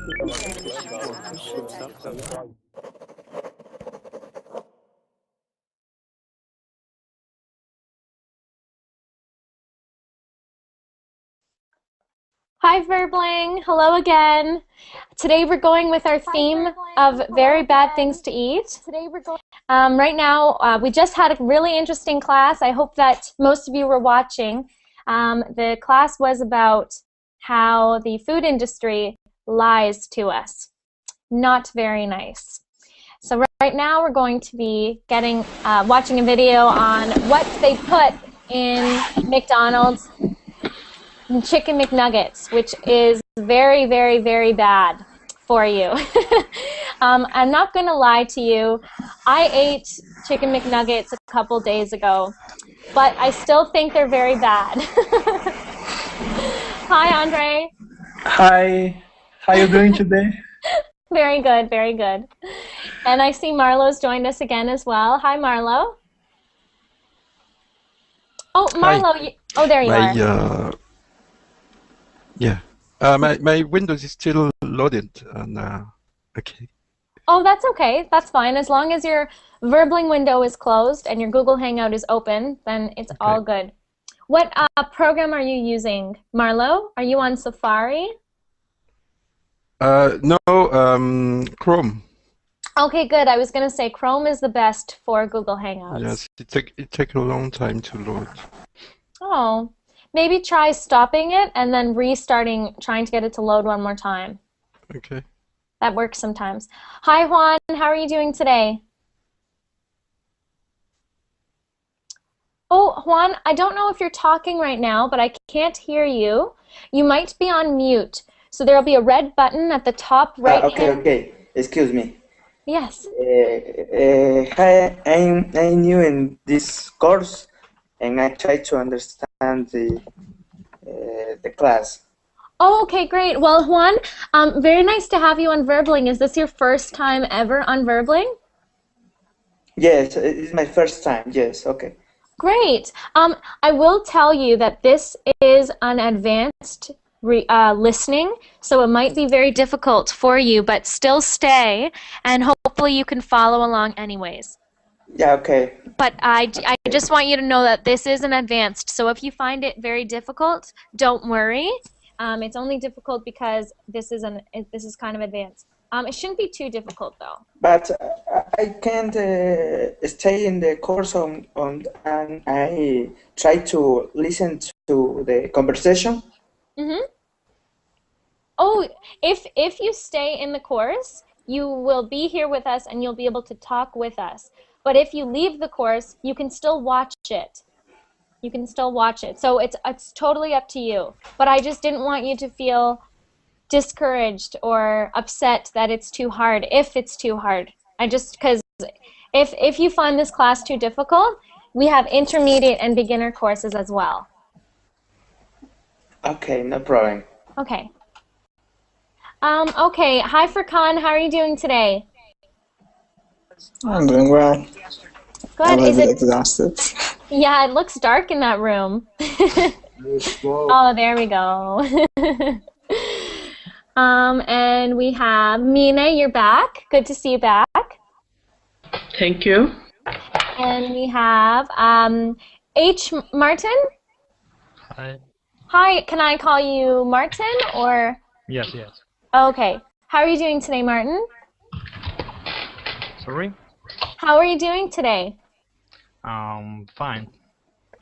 Hi Verbling, hello again. Today we're going with our theme of very bad things to eat. Right now, we just had a really interesting class. I hope that most of you were watching. The class was about how the food industry lies to us. Not very nice. So right now we're going to be watching a video on what they put in McDonald's Chicken McNuggets, which is very, very, very bad for you. I'm not going to lie to you. I ate Chicken McNuggets a couple days ago, but I still think they're very bad. Hi, Andre. Hi. How are you doing today? Very good, very good. And I see Marlo's joined us again as well. Hi, Marlo. Oh, Marlo. Oh, there you are. Yeah, my Windows is still loaded, and okay. Oh, that's okay. That's fine. As long as your Verbling window is closed and your Google Hangout is open, then it's all good. What program are you using, Marlo? Are you on Safari? No, Chrome. Okay, good. I was going to say Chrome is the best for Google Hangouts. Yes, it take a long time to load. Oh. Maybe try stopping it and then restarting, trying to get it to load one more time. Okay. That works sometimes. Hi, Juan. How are you doing today? Oh, Juan, I don't know if you're talking right now, but I can't hear you. You might be on mute. So there will be a red button at the top right hand. Okay. Excuse me. Yes. Hi, I'm new in this course, and I try to understand the class. Oh, okay, great. Well, Juan, very nice to have you on Verbling. Is this your first time ever on Verbling? Yes, it's my first time. Yes, okay. Great. I will tell you that this is an advanced listening, so it might be very difficult for you, but still stay, and hopefully you can follow along anyways. Yeah, okay. But I just want you to know that this is an advanced, so if you find it very difficult, don't worry. It's only difficult because this is kind of advanced. It shouldn't be too difficult though. But I can't stay in the course and I try to listen to the conversation. Mm-hmm. Oh, if you stay in the course, you will be here with us and you'll be able to talk with us. But if you leave the course, you can still watch it. You can still watch it. So it's totally up to you. But I just didn't want you to feel discouraged or upset that it's too hard, if it's too hard. Because if you find this class too difficult, we have intermediate and beginner courses as well. Okay, no problem. Okay. Okay, hi Furkan, how are you doing today? I'm doing well. Good. I'm a bit exhausted. Yeah, it looks dark in that room. Oh, there we go. And we have Mina, you're back. Good to see you back. Thank you. And we have H. Martin. Hi. Hi, can I call you Martin or? Yes. Okay. How are you doing today, Martin? Sorry? How are you doing today? Fine.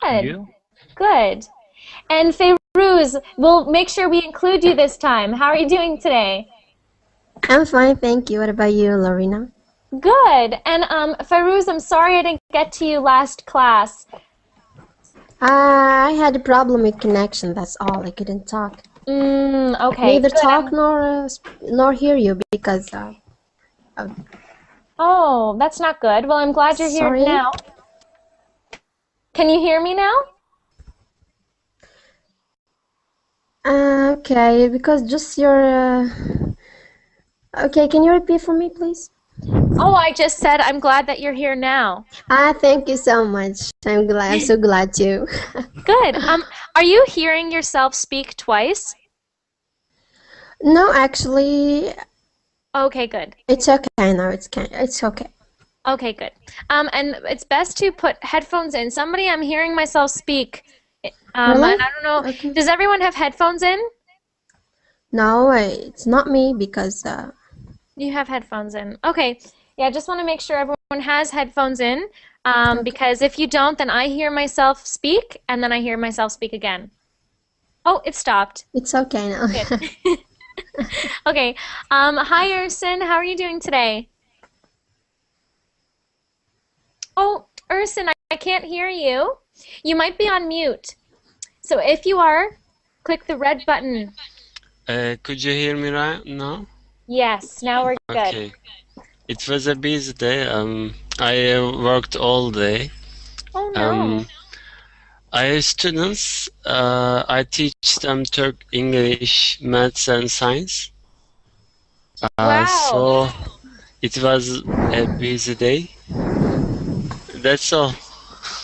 Good. You? Good. And Feiruz, we'll make sure we include you this time. How are you doing today? I'm fine, thank you. What about you, Lorena? Good. And Feiruz, I'm sorry I didn't get to you last class. I had a problem with connection, that's all. I couldn't talk. Okay. Neither talk nor hear you because Oh, that's not good. Well, I'm glad you're here now. Can you hear me now? Okay, because just your... Okay, can you repeat for me, please? Oh, I just said I'm glad that you're here now. Thank you so much. I'm so glad too. Good. Are you hearing yourself speak twice? No, actually, Okay, good. it's okay now. It's okay. Okay, good. And it's best to put headphones in. Somebody, I'm hearing myself speak. Really? And I don't know. Okay. Does everyone have headphones in? No, it's not me because You have headphones in. Okay. Yeah, I just want to make sure everyone has headphones in. Okay. Because if you don't, then I hear myself speak, and then I hear myself speak again. Oh, it stopped. it's okay now. Good. Okay. Hi, Urson. How are you doing today? Oh, Urson, I can't hear you. You might be on mute. So if you are, click the red button. Could you hear me right now? Yes, now we're good. Okay. It was a busy day. I worked all day. Oh no. I have students. I teach them Turk, English, maths, and science. Wow. So it was a busy day. That's all.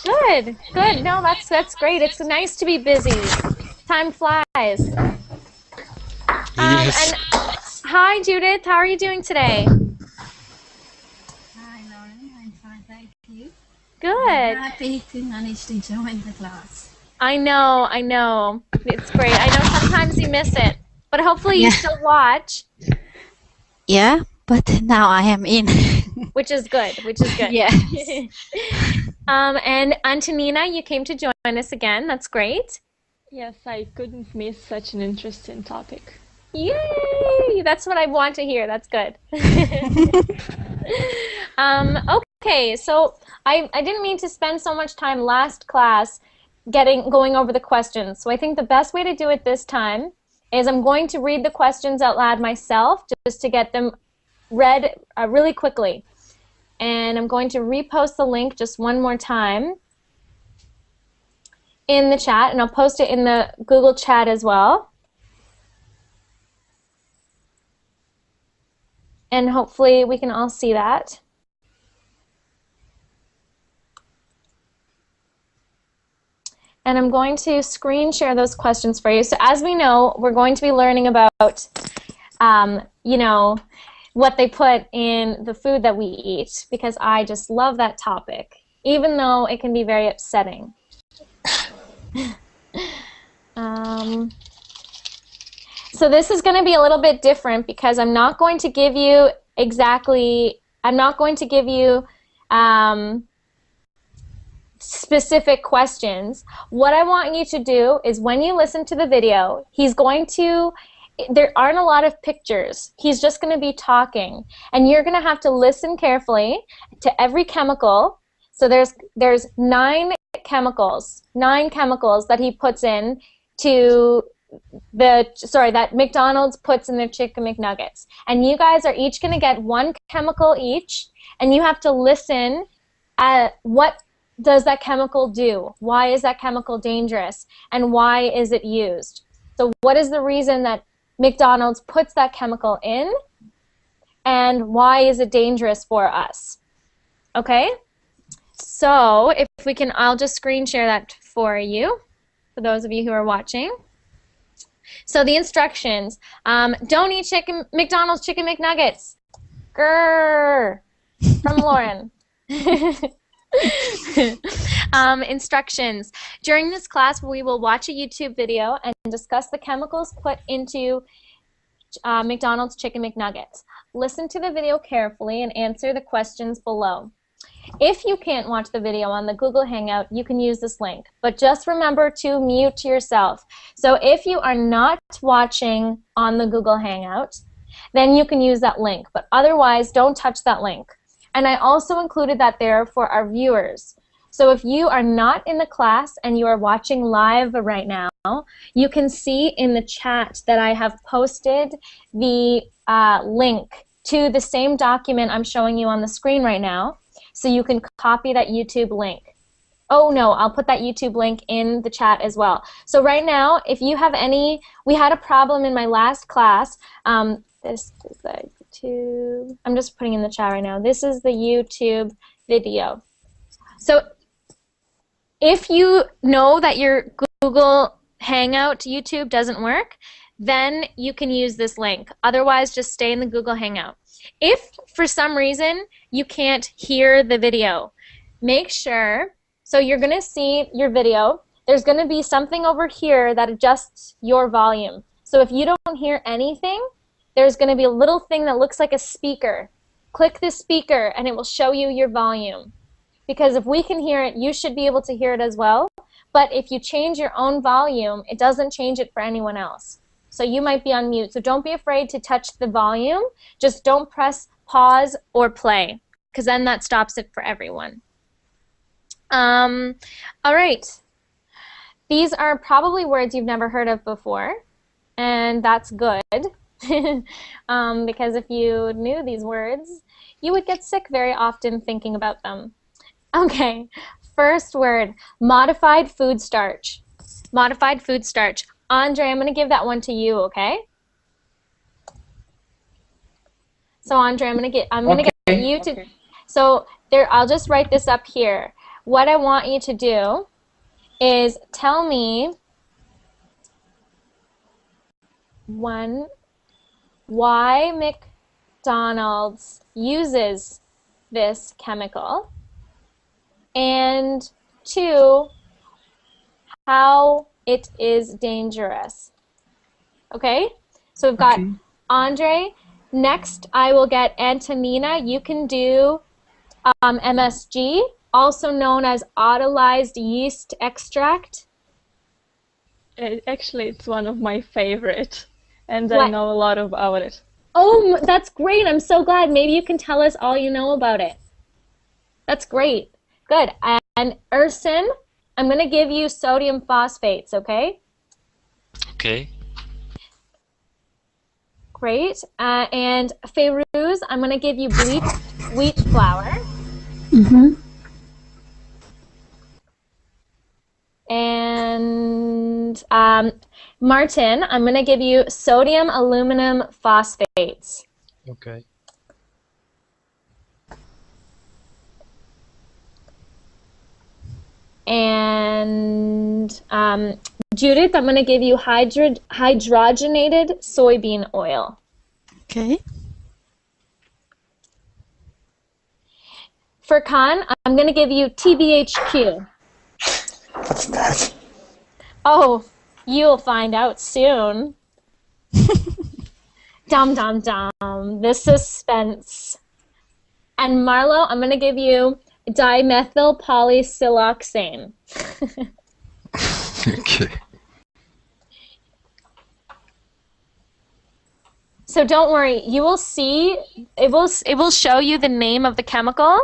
Good. Good. No, that's great. It's nice to be busy. Time flies. Yes. And hi, Judith. How are you doing today? Hi, Lauren. I'm fine, thank you. Good. I'm happy to manage to join the class. I know. It's great. I know sometimes you miss it, but hopefully you Yeah. still watch, Yeah, but now I am in. which is good. Yes. And Antonina, you came to join us again. That's great. Yes, I couldn't miss such an interesting topic. Yay! That's what I want to hear. That's good. Okay, so I didn't mean to spend so much time last class going over the questions. So I think the best way to do it this time is I'm going to read the questions out loud myself just to get them read really quickly. And I'm going to repost the link just one more time in the chat, and I'll post it in the Google chat as well. And hopefully we can all see that. And I'm going to screen share those questions for you. So as we know, we're going to be learning about, you know, what they put in the food that we eat, because I just love that topic, even though it can be very upsetting. So this is going to be a little bit different because I'm not going to give you specific questions. What I want you to do is when you listen to the video, there aren't a lot of pictures. He's just going to be talking, and you're going to have to listen carefully to every chemical. So there's nine chemicals that he puts in that McDonald's puts in their chicken McNuggets. And you guys are each going to get one chemical each, and you have to listen at what does that chemical do? Why is that chemical dangerous? And why is it used? So what is the reason that McDonald's puts that chemical in? And why is it dangerous for us? Okay? So if we can, I'll just screen share that for you, for those of you who are watching. So the instructions, don't eat McDonald's chicken McNuggets. Grrr, from Lauren. Instructions. During this class, we will watch a YouTube video and discuss the chemicals put into McDonald's chicken McNuggets. Listen to the video carefully and answer the questions below. If you can't watch the video on the Google Hangout, you can use this link, but just remember to mute yourself. So if you are not watching on the Google Hangout, then you can use that link, but otherwise don't touch that link. And I also included that there for our viewers. So if you are not in the class and you are watching live right now, you can see in the chat that I have posted the link to the same document I'm showing you on the screen right now. So you can copy that YouTube link. Oh no, I'll put that YouTube link in the chat as well. So right now, if you have we had a problem in my last class. This is the YouTube, I'm just putting in the chat right now. This is the YouTube video. So if you know that your Google Hangout YouTube doesn't work, then you can use this link. Otherwise, just stay in the Google Hangout. If for some reason you can't hear the video, make sure, so you're going to see your video, there's going to be something over here that adjusts your volume. So if you don't hear anything, there's going to be a little thing that looks like a speaker. Click the speaker and it will show you your volume. Because if we can hear it, you should be able to hear it as well. But if you change your own volume, it doesn't change it for anyone else. So you might be on mute. So don't be afraid to touch the volume. Just don't press pause or play, because then that stops it for everyone. All right. These are probably words you've never heard of before, and that's good. Because if you knew these words, you would get sick very often thinking about them. Okay, first word, modified food starch. Modified food starch. Andre, I'm going to give that one to you, okay? So Andre, I'm going to get you to, so there, I'll just write this up here. What I want you to do is tell me why McDonald's uses this chemical, and 2, how it is dangerous. Okay? So we've got Andre. Next, I will get Antonina. You can do MSG, also known as autolyzed yeast extract. Actually, it's one of my favorite, and I know a lot about it. Oh, that's great. I'm so glad. Maybe you can tell us all you know about it. That's great. Good. And Urson, I'm going to give you sodium phosphates, okay? Okay. Great. And Feiruz, I'm going to give you bleached wheat flour. Mm-hmm. And Martin, I'm going to give you sodium aluminum phosphates. Okay. And Judith, I'm going to give you hydrogenated soybean oil. Okay. For Khan, I'm going to give you TBHQ. What's that? Oh, you'll find out soon. Dum dum dum. The suspense. And Marlo, I'm going to give you dimethyl polysiloxane. Okay. So don't worry, you will see, it will show you the name of the chemical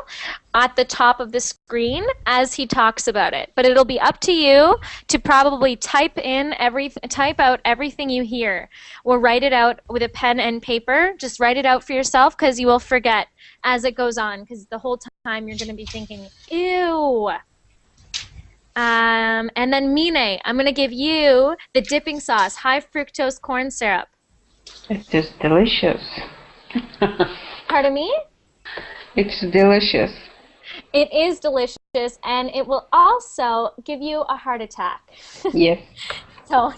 at the top of the screen as he talks about it. But it'll be up to you to probably type out everything you hear, or write it out with a pen and paper. Just write it out for yourself, because you will forget as it goes on, because the whole time you're going to be thinking, ew. And then Mine, I'm going to give you the dipping sauce, high-fructose corn syrup. It's just delicious. Pardon me? It's delicious. It is delicious, and it will also give you a heart attack. Yes. So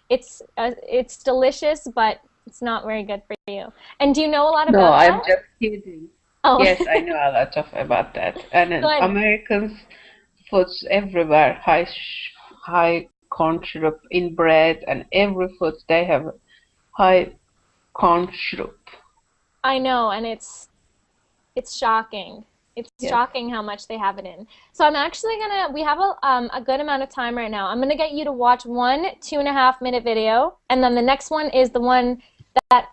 it's delicious, but it's not very good for you. And do you know a lot about that? No, I'm just kidding. Oh. Yes, I know a lot about that. And Good. Americans foods everywhere, high corn syrup in bread, and every food they have high corn syrup. I know, and it's shocking. It's shocking how much they have it in. So I'm actually we have a good amount of time right now. I'm gonna get you to watch one 2.5-minute video, and then the next one is the one that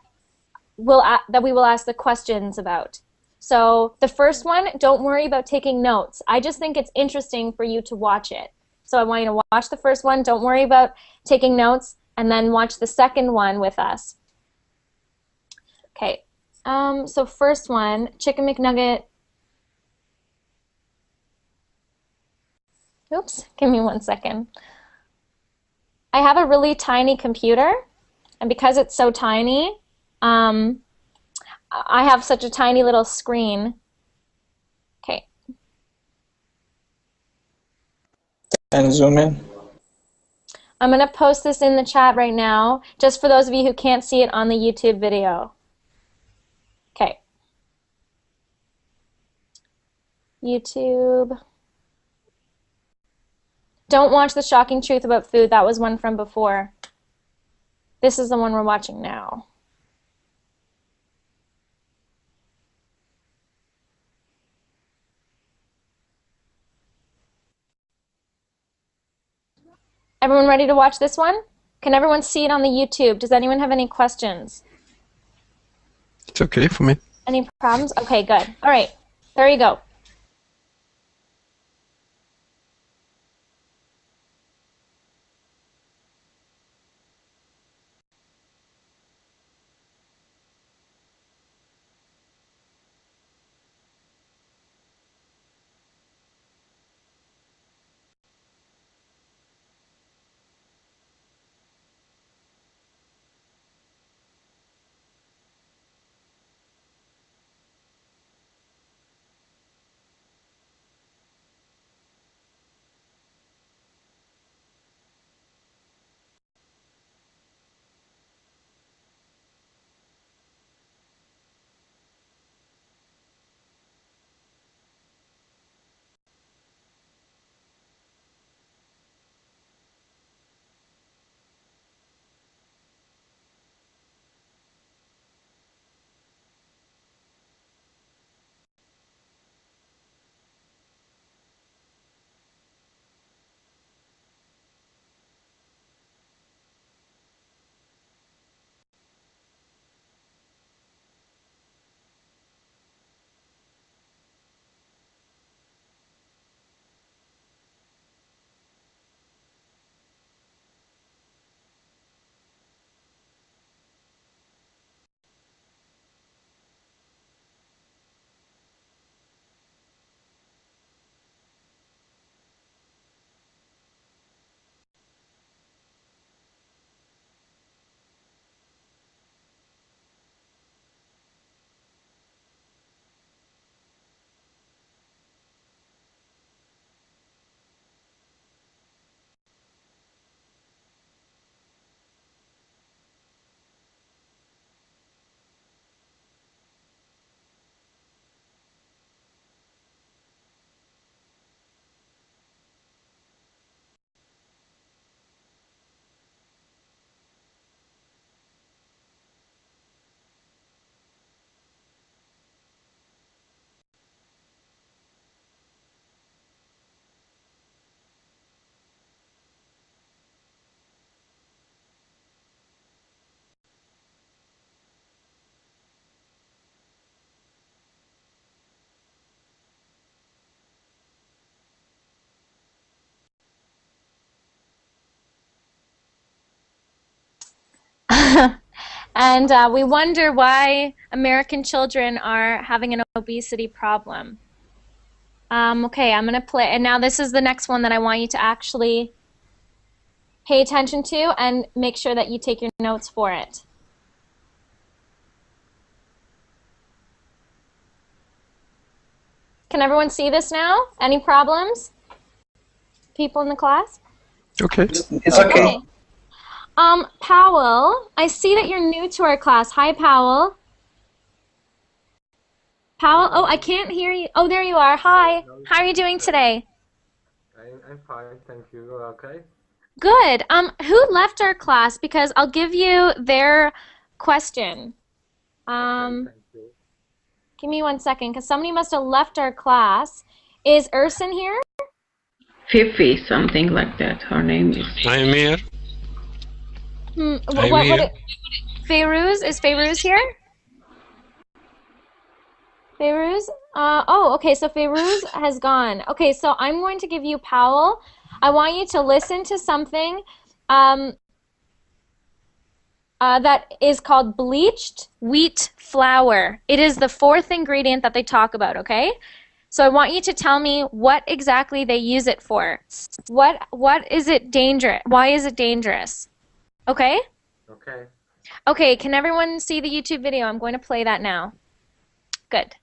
we will ask the questions about. So the first one, don't worry about taking notes. I just think it's interesting for you to watch it. So I want you to watch the first one, don't worry about taking notes, and then watch the second one with us. Okay, so first one, Chicken McNugget. Oops, give me 1 second. I have a really tiny computer, and because it's so tiny, I have such a tiny little screen. Okay. And zoom in. I'm going to post this in the chat right now, just for those of you who can't see it on the YouTube video. Okay. YouTube. Don't watch The Shocking Truth About Food. That was one from before. This is the one we're watching now. Everyone ready to watch this one? Can everyone see it on the YouTube? Does anyone have any questions? It's okay for me. Any problems? Okay, good. All right, there you go. And we wonder why American children are having an obesity problem. Okay, I'm going to play, and now this is the next one that I want you to actually pay attention to and make sure that you take your notes for it. Can everyone see this now? Any problems? People in the class? Okay. It's okay. Powell, I see that you're new to our class. Hi, Powell. Powell, oh, I can't hear you. Oh, there you are. Hi. How are you doing today? I'm fine, thank you. Okay. Good. Who left our class? Because I'll give you their question. Thank you. Give me 1 second, because somebody must have left our class. Is Urson here? Fifi, something like that. Her name is. I'm here. Feiruz? Is Feiruz here? Feiruz? Oh, okay, so Feiruz has gone. Okay, so I'm going to give you Powell. I want you to listen to something that is called bleached wheat flour. It is the fourth ingredient that they talk about, okay? So I want you to tell me what exactly they use it for. What is it dangerous? Why is it dangerous? Okay? Okay. Okay, can everyone see the YouTube video? I'm going to play that now. Good.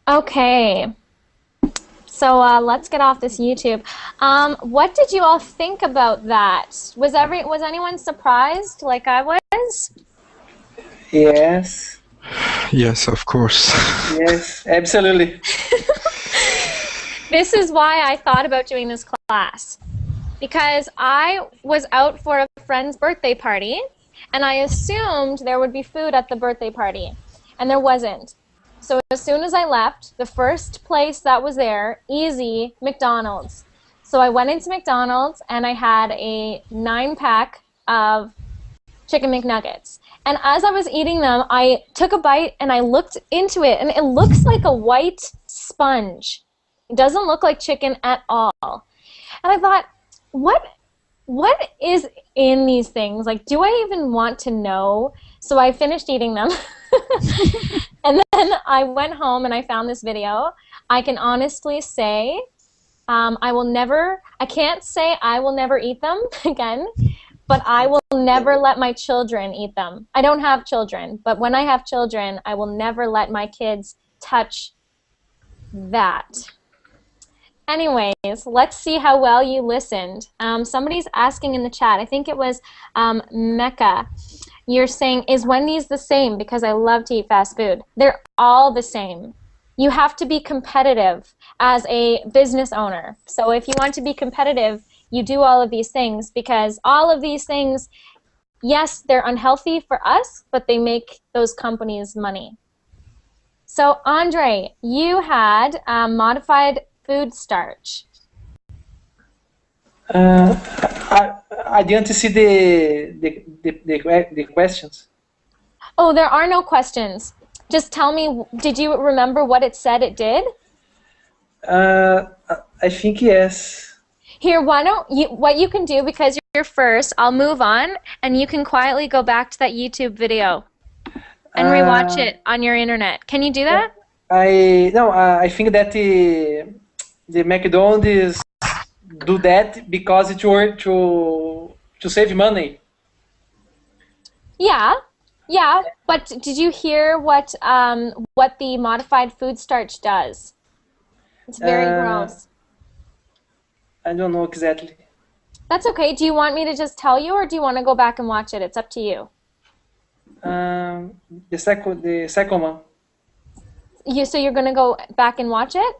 Okay. So let's get off this YouTube. What did you all think about that? Was anyone surprised like I was? Yes. Yes, of course. Yes, absolutely. This is why I thought about doing this class. Because I was out for a friend's birthday party, and I assumed there would be food at the birthday party, and there wasn't. So as soon as I left, the first place that was there, easy, McDonald's. So I went into McDonald's, and I had a 9-pack of chicken McNuggets. And as I was eating them, I took a bite, and I looked into it, and it looks like a white sponge. It doesn't look like chicken at all. And I thought, what is in these things? Like, do I even want to know? So I finished eating them. And then I went home and I found this video. I can honestly say I can't say I will never eat them again, but I will never let my children eat them. I don't have children, but when I have children, I will never let my kids touch that. Anyways, let's see how well you listened. Somebody's asking in the chat, I think it was Mecca. You're saying, is Wendy's the same? Because I love to eat fast food. They're all the same. You have to be competitive as a business owner. So if you want to be competitive, you do all of these things, because all of these things, yes, they're unhealthy for us, but they make those companies money. So Andre, you had modified food starch. I didn't see the questions. Oh, there are no questions. Just tell me, did you remember what it said it did? I think yes. Here, what you can do, because you're first, I'll move on, and you can quietly go back to that YouTube video and rewatch it on your internet. Can you do that? I think that the McDonald's do that because it's to save money. Yeah, but did you hear what the modified food starch does? It's very gross. I don't know exactly. That's okay. Do you want me to just tell you, or do you want to go back and watch it? It's up to you. The second one. So you're going to go back and watch it?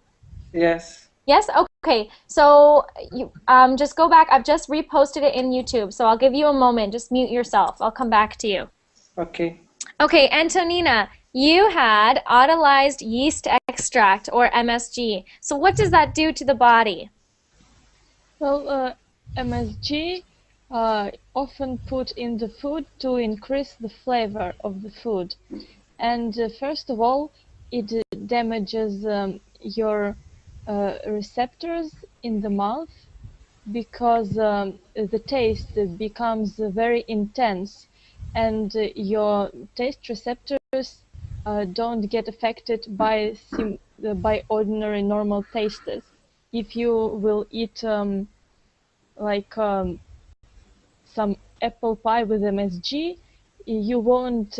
Yes. Yes? Okay. So you just go back. I've just reposted it in YouTube, so I'll give you a moment. Just mute yourself. I'll come back to you. Okay. Okay, Antonina, you had autolyzed yeast extract, or MSG. So what does that do to the body? Well, MSG often put in the food to increase the flavor of the food. And first of all, it damages your receptors in the mouth, because the taste becomes very intense, and your taste receptors don't get affected by ordinary normal tastes. If you will eat some apple pie with MSG, you won't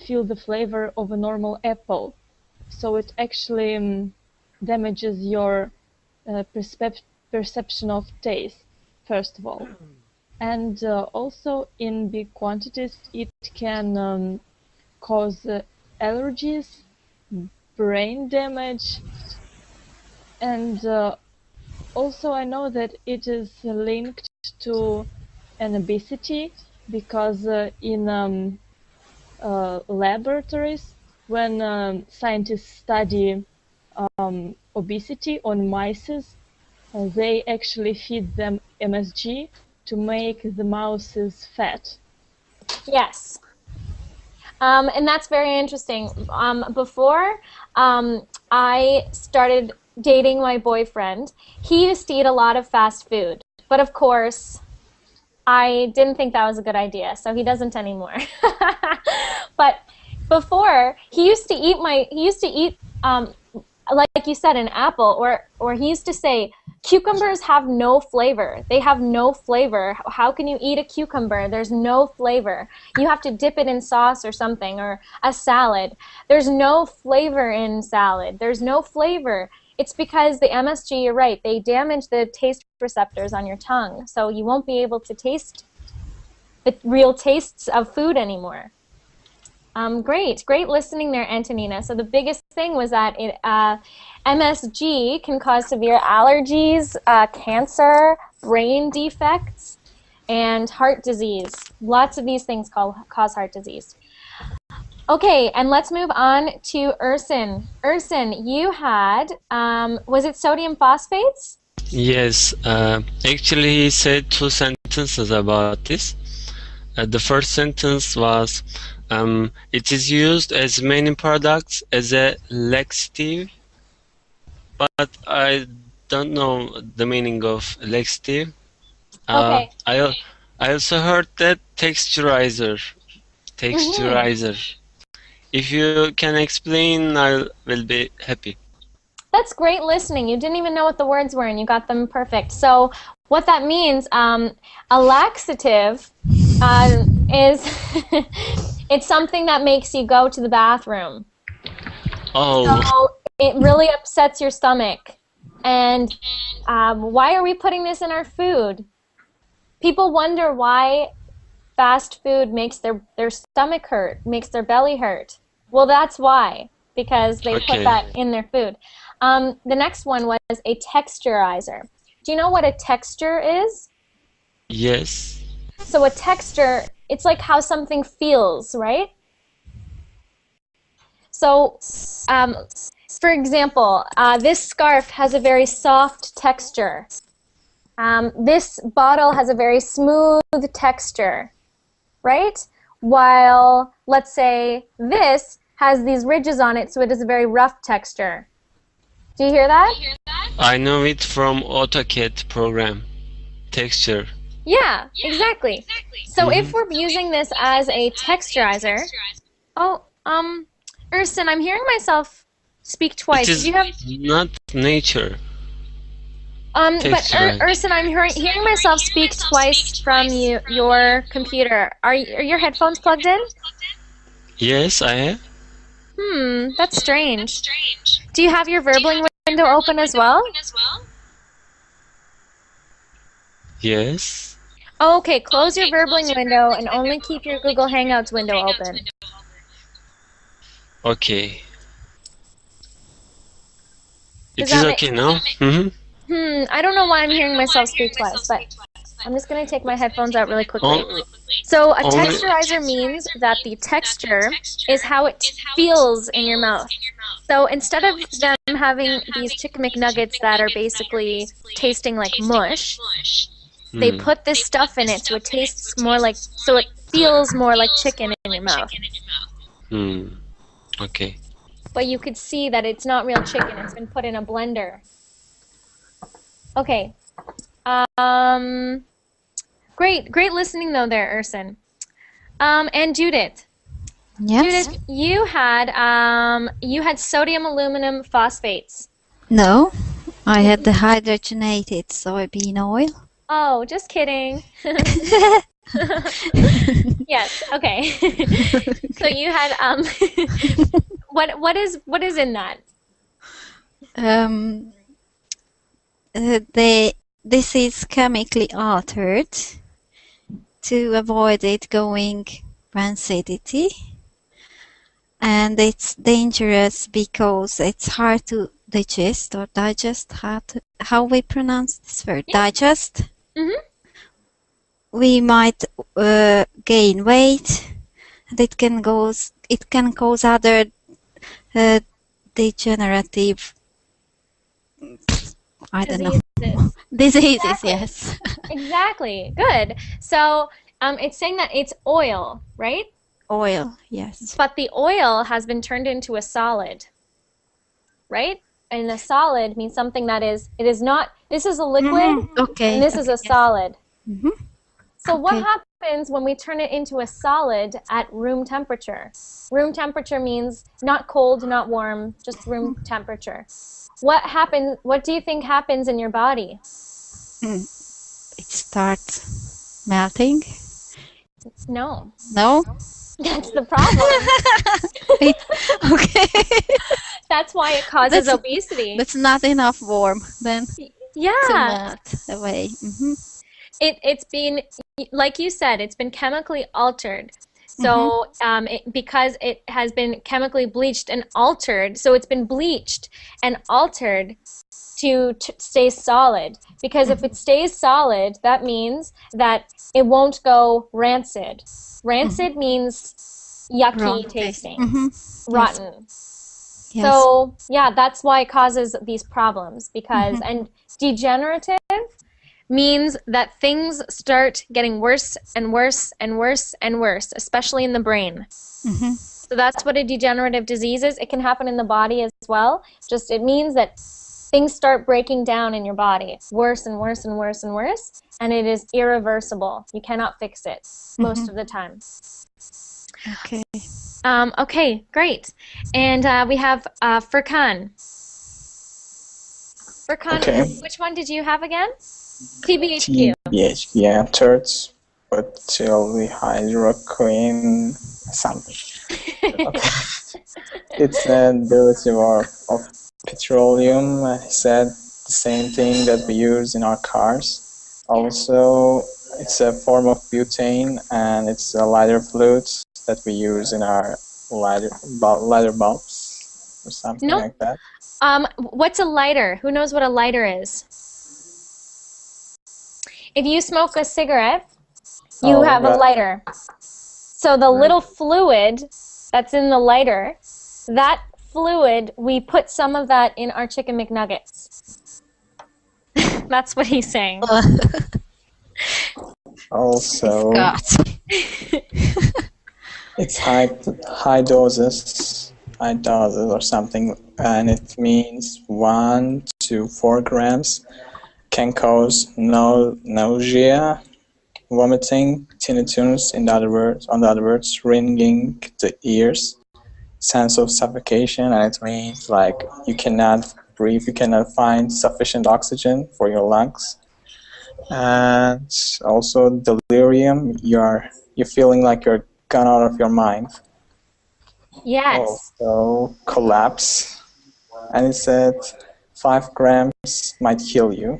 feel the flavor of a normal apple. So it actually damages your perception of taste, first of all. And also, in big quantities, it can cause allergies, brain damage, and also I know that it is linked to an obesity, because in laboratories, when scientists study obesity on mice, they actually feed them MSG to make the mouses fat. Yes. And that's very interesting. Before I started dating my boyfriend, he used to eat a lot of fast food. But of course, I didn't think that was a good idea, so he doesn't anymore. But before, he used to eat like you said, an apple, or he used to say, Cucumbers have no flavor. They have no flavor. How can you eat a cucumber? There's no flavor. You have to dip it in sauce or something, or a salad. There's no flavor in salad. There's no flavor. It's because the MSG, you're right, they damage the taste receptors on your tongue, so you won't be able to taste the real tastes of food anymore. Great listening there, Antonina. So the biggest thing was that MSG can cause severe allergies, cancer, brain defects, and heart disease. Lots of these things cause heart disease. Okay, and let's move on to Ursin. Ursin, you had, was it sodium phosphates? Yes, actually he said two sentences about this. The first sentence was, it is used as many products as a laxative, but I don't know the meaning of laxative. Okay. I also heard that texturizer. If you can explain, I will be happy. That's great listening. You didn't even know what the words were and you got them perfect. So what that means, a laxative is it's something that makes you go to the bathroom. Oh. So it really upsets your stomach. And why are we putting this in our food? People wonder why fast food makes their stomach hurt, makes their belly hurt. Well, that's why, because they put that in their food. The next one was a texturizer. Do you know what a texture is? Yes. So a texture, it's like how something feels, right? So, for example, this scarf has a very soft texture. This bottle has a very smooth texture, right? While, let's say, this has these ridges on it, so it is a very rough texture. Do you hear that? I know it from AutoCAD program. Texture. Yeah, exactly. So if we're using this as a texturizer, Ursin, I'm hearing myself speak twice. It is not nature. But Ursin, I'm hearing myself speak twice from your computer. Are your headphones plugged in? Yes, I have. That's strange. Do you have your Verbling window open as well? Yes. Oh, okay, close your Verbling window and only keep your Google Hangouts window open. Okay. It is okay now? I don't know why I'm hearing myself speak twice, but I'm just going to take my headphones out really quickly. So a texturizer means that the texture is how it feels in your mouth. So instead of them having these chicken McNuggets that are basically tasting like mush, they put this stuff in it so it tastes more like, so it feels more like chicken in your mouth. Okay. But you could see that it's not real chicken, it's been put in a blender. Okay. Great listening though there, Ursin. And Judith. Yes. Judith, you had sodium aluminum phosphates. No, I had the hydrogenated soybean oil. Oh, just kidding. Yes, okay. So you had what is in that? This is chemically altered to avoid it going rancidity, and it's dangerous because it's hard to digest. How we pronounce this word? Yeah. Digest. We might gain weight, and it can cause other degenerative, I don't know. Diseases, exactly. Yes. Exactly. Good. So it's saying that it's oil, right? Oil, yes. But the oil has been turned into a solid, right? And a solid means something that is, it is not, this is a liquid, okay, and this is a solid. So okay. What happens when we turn it into a solid at room temperature? Room temperature means not cold, not warm, just room temperature. what happens? What do you think happens in your body? It starts melting. No. No? That's the problem. Okay. That's why it causes obesity. That's not enough warm then to Yeah. melt away. It's been, like you said, it's been chemically altered. So because it has been chemically bleached and altered, so it's been bleached and altered to stay solid. Because if it stays solid, that means that it won't go rancid. Rancid means yucky Wrong tasting, Rotten. rotten. So yeah, that's why it causes these problems. Because and degenerative means that things start getting worse and worse and worse and worse, especially in the brain. So that's what a degenerative disease is. It can happen in the body as well. Just it means that things start breaking down in your body, worse and worse and worse and worse, and it is irreversible. You cannot fix it most of the time. Okay. Okay, great. And we have Furkan. Furkan, which one did you have again? TBHQ. TBHQ, yeah, third butylhydroquine something. Okay. It's a derivative of petroleum. He said the same thing that we use in our cars. Also, it's a form of butane, and it's a lighter fluid that we use in our lighter bulbs or something like that. What's a lighter? Who knows what a lighter is? If you smoke a cigarette, you have a lighter. So the little fluid that's in the lighter, that fluid, we put some of that in our chicken McNuggets. That's what he's saying. Also, it's high doses or something, and it means 1 to 4 grams can cause nausea, vomiting, tinnitus, on the other words, ringing the ears, sense of suffocation, and it means like you cannot breathe, you cannot find sufficient oxygen for your lungs. And also delirium, you're feeling like you're gone out of your mind. Yes. Also collapse, and it said 5 grams might kill you.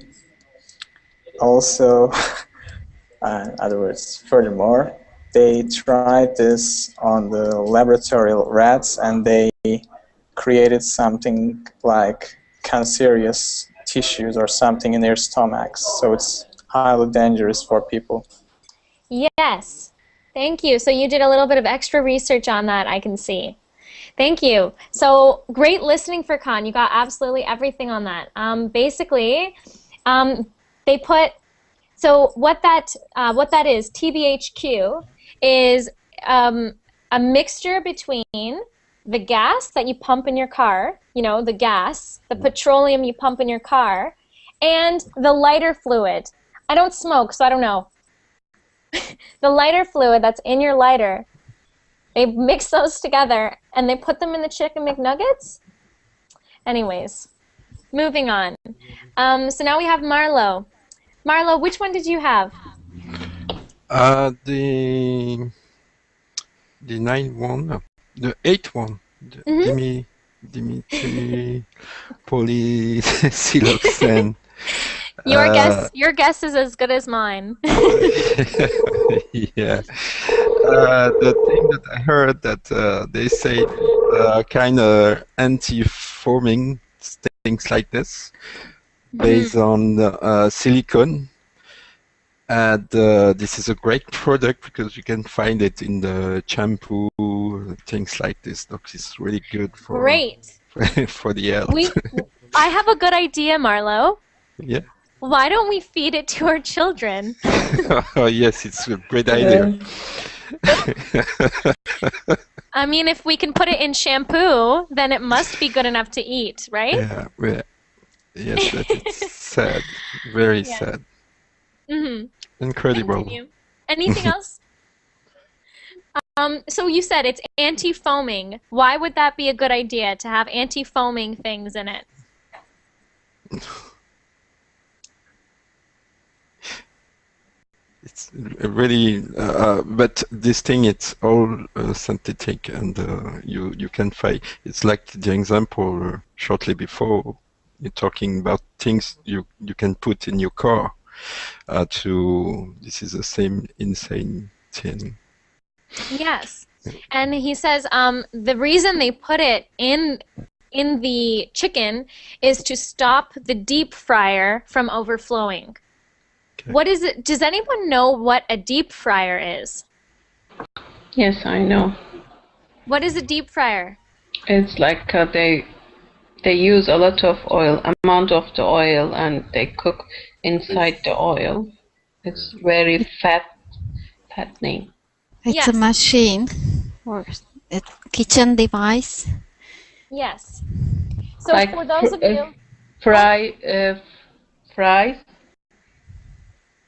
Also, in other words, furthermore, they tried this on the laboratory rats, and they created something like cancerous tissues or something in their stomachs. So it's highly dangerous for people. Yes. Thank you. So you did a little bit of extra research on that, I can see. Thank you. So great listening, Furkan. You got absolutely everything on that. Basically, they put, so what that is, TBHQ, is a mixture between the gas that you pump in your car, you know, the gas, the petroleum you pump in your car, and the lighter fluid. I don't smoke, so I don't know. The lighter fluid that's in your lighter, they mix those together and they put them in the chicken McNuggets. Anyways, moving on. So now we have Marlo. Marlo, which one did you have? The 9th one, no, the 8th one. The Dimitri polysiloxane. Your guess is as good as mine. Yeah. The thing that I heard that they say kind of anti-foaming things like this, based on silicone. And this is a great product because you can find it in the shampoo, things like this. Look, it's really good for for the health. I have a good idea, Marlo. Yeah. Why don't we feed it to our children? Oh yes, it's a great idea. I mean, if we can put it in shampoo, then it must be good enough to eat, right? Yeah. Yes, that is sad. Very sad. Incredible. Continue. Anything else? So you said it's anti-foaming. Why would that be a good idea to have anti-foaming things in it? It's really, but this thing, it's all synthetic, and you can find. It's like the example shortly before. You're talking about things you can put in your car. This is the same insane thing. Yes. And he says the reason they put it in the chicken is to stop the deep fryer from overflowing. Okay. What is it? Does anyone know what a deep fryer is? Yes, I know. What is a deep fryer? It's like they use a lot of oil, amount of the oil, and they cook inside the oil. It's very fattening. It's Yes. a machine or a kitchen device. Yes. So Like for those of you, fries.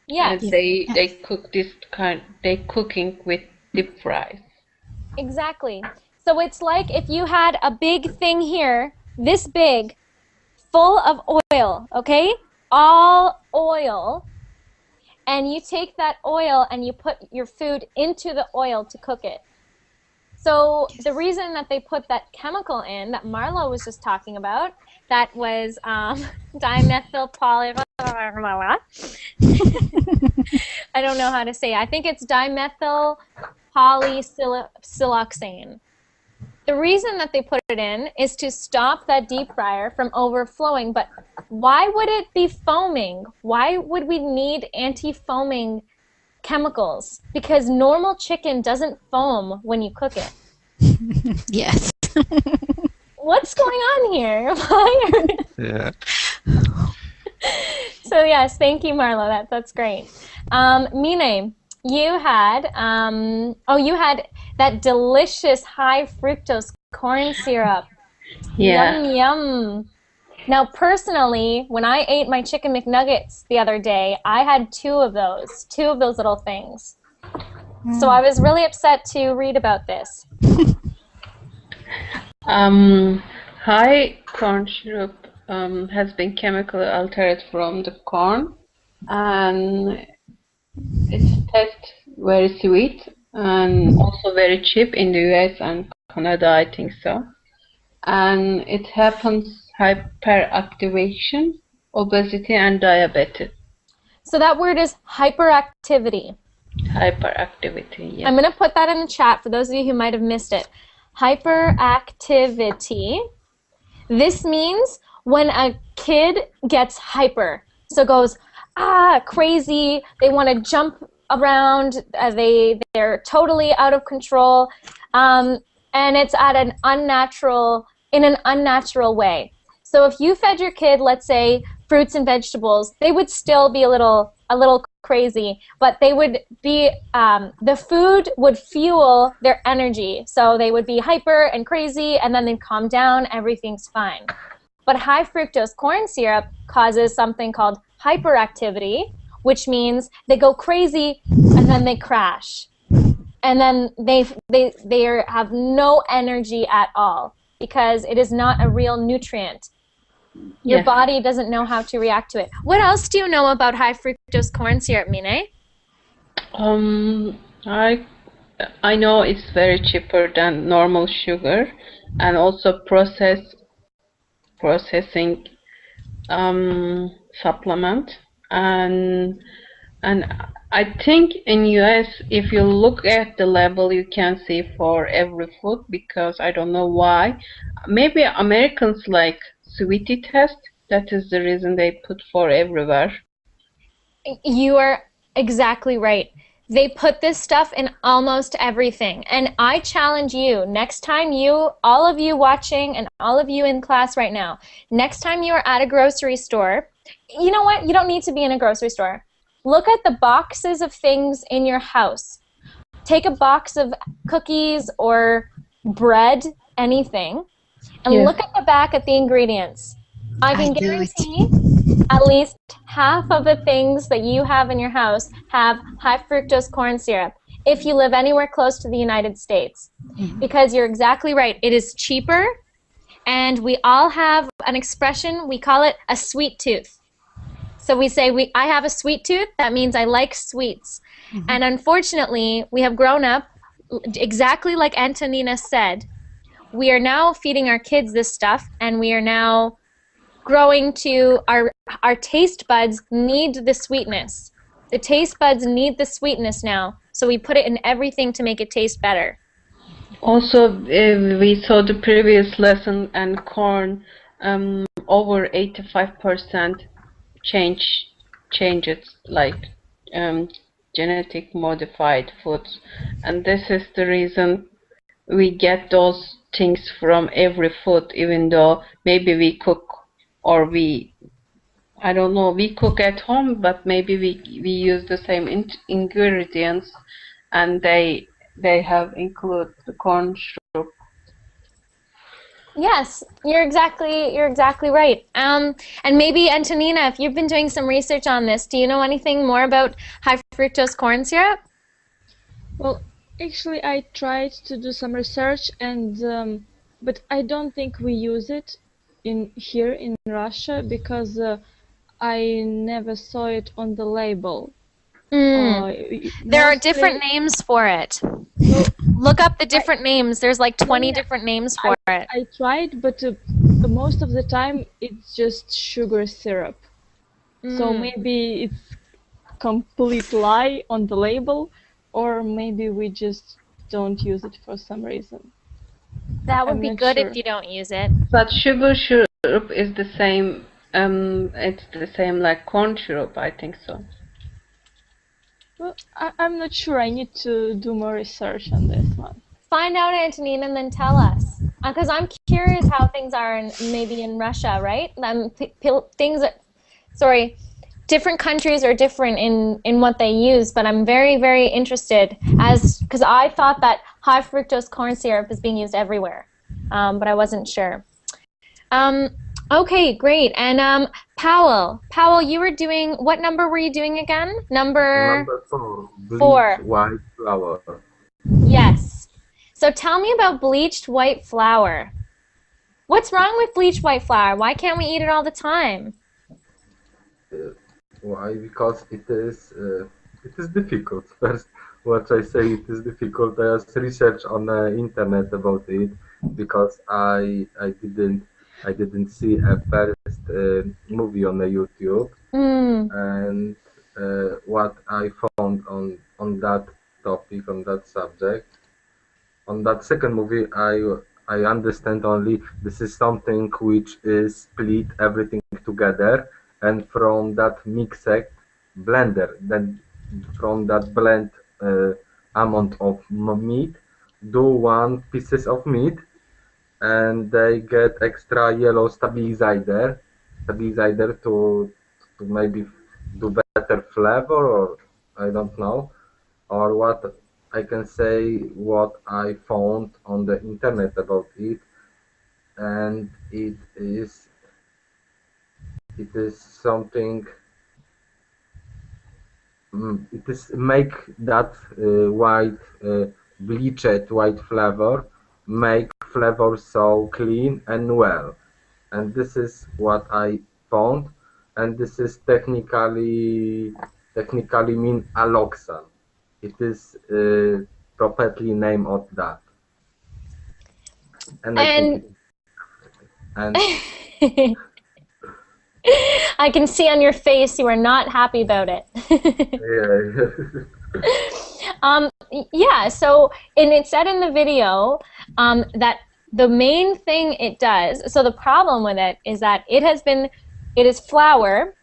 yes, And they cook they cooking with deep fries. exactly. So it's like if you had a big thing here, this big, full of oil, okay? All oil. And you take that oil and you put your food into the oil to cook it. So the reason that they put that chemical in that Marlo was just talking about, that was dimethyl poly. I don't know how to say it. I think it's dimethyl polysiloxane. The reason that they put it in is to stop that deep fryer from overflowing. But why would it be foaming? Why would we need anti-foaming chemicals? Because normal chicken doesn't foam when you cook it. Yes. What's going on here? Yeah. So yes, thank you, Marlo. That's great. Mine, you had you had that delicious high fructose corn syrup. Yeah. Yum yum. Now, personally, when I ate my chicken McNuggets the other day, I had two of those little things. So I was really upset to read about this. High corn syrup has been chemically altered from the corn, and it's tastes very sweet and also very cheap in the US and Canada, I think so. And it happens hyperactivation, obesity, and diabetes. So that word is hyperactivity. Hyperactivity, yes. I'm going to put that in the chat for those of you who might have missed it. Hyperactivity. This means when a kid gets hyper. So goes, crazy. They want to jump around. They're totally out of control. And it's at in an unnatural way. So if you fed your kid, let's say, fruits and vegetables, they would still be a little crazy, but they would be, the food would fuel their energy. So they would be hyper and crazy, and then they'd calm down, everything's fine. But high fructose corn syrup causes something called hyperactivity, which means they go crazy and then they crash. And then they have no energy at all because it is not a real nutrient. Your body doesn't know how to react to it. What else do you know about high fructose corn syrup, Mine? I know it's very cheaper than normal sugar, and also processing supplement, and I think in US, if you look at the label, you can see for every food, because I don't know why. Maybe Americans like sweetie test. That is the reason they put for everywhere. You are exactly right. They put this stuff in almost everything. And I challenge you, next time all of you watching and all of you in class right now, next time you are at a grocery store, you know what? You don't need to be in a grocery store. Look at the boxes of things in your house. Take a box of cookies or bread, anything, and look at the back at the ingredients. I can guarantee at least half of the things that you have in your house have high fructose corn syrup if you live anywhere close to the United States. Because you're exactly right. It is cheaper and we all have an expression. We call it a sweet tooth. So we say, I have a sweet tooth. That means I like sweets. And unfortunately, we have grown up, exactly like Antonina said, we are now feeding our kids this stuff, and we are now growing to our taste buds need the sweetness. The taste buds need the sweetness now, so we put it in everything to make it taste better. Also, we saw the previous lesson, and corn over 85% changes, like genetic modified foods, and this is the reason we get those things from every food, even though maybe we cook, or I don't know, we cook at home, but maybe we use the same ingredients, and they have included the corn syrup. Yes, you're exactly right. And maybe Antonina, if you've been doing some research on this, do you know anything more about high fructose corn syrup? Well, actually, I tried to do some research, and but I don't think we use it here in Russia, because I never saw it on the label. There are different names for it. Look up the different names. There's like 20 different names for it. I tried, but most of the time it's just sugar syrup. So maybe it's complete lie on the label, or maybe we just don't use it for some reason. That would be good if you don't use it. But sugar syrup is the same. It's the same like corn syrup, I think so. Well, I'm not sure. I need to do more research on this one. Find out, Antonina, and then tell us. Because I'm curious how things are maybe in Russia, right? Different countries are different in what they use, but I'm very, very interested, because I thought that high fructose corn syrup is being used everywhere, but I wasn't sure. Okay, great. And Powell, you were doing, what number were you doing again? Number 4. Bleached 4. white flour. Yes. So tell me about bleached white flour. What's wrong with bleached white flour? Why can't we eat it all the time? Why? Because it is difficult. First, what I say, it is difficult. I just research on the internet about it, because I didn't see a first movie on the YouTube, and what I found on that topic, on that subject, on that second movie, I understand only this is something which is split everything together, and from that mixed blender, then from that blend amount of meat, do 1 pieces of meat, and they get extra yellow stabilizer to maybe do better flavor, or I don't know, or what I can say, what I found on the internet about it, and it is something. It is make that bleached white flavor, make flavor so clean and well, and this is what I found, and this is technically mean alloxan. It is properly name of that, and I think and I can see on your face you are not happy about it. Yeah, so it said in the video that the main thing it does, so the problem with it is that it is flour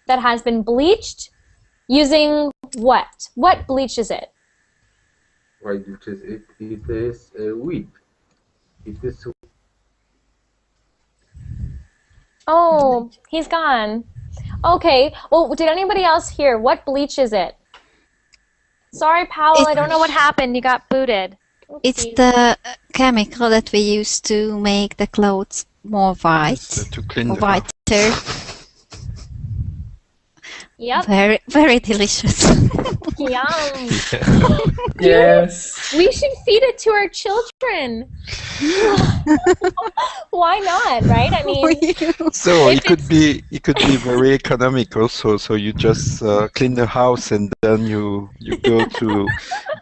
that has been bleached using what? What bleaches it? Why bleaches it? It is wheat. It is. Oh, he's gone. Okay, well, did anybody else hear? What bleaches it? Sorry, Powell, I don't know what happened. You got booted. It's the chemical that we use to make the clothes more white, to clean the whiter. Yep. Very, very delicious. Yum. Yes. We should feed it to our children. Why not, right? I mean, So if it could be very economic also. So you just clean the house and then you go to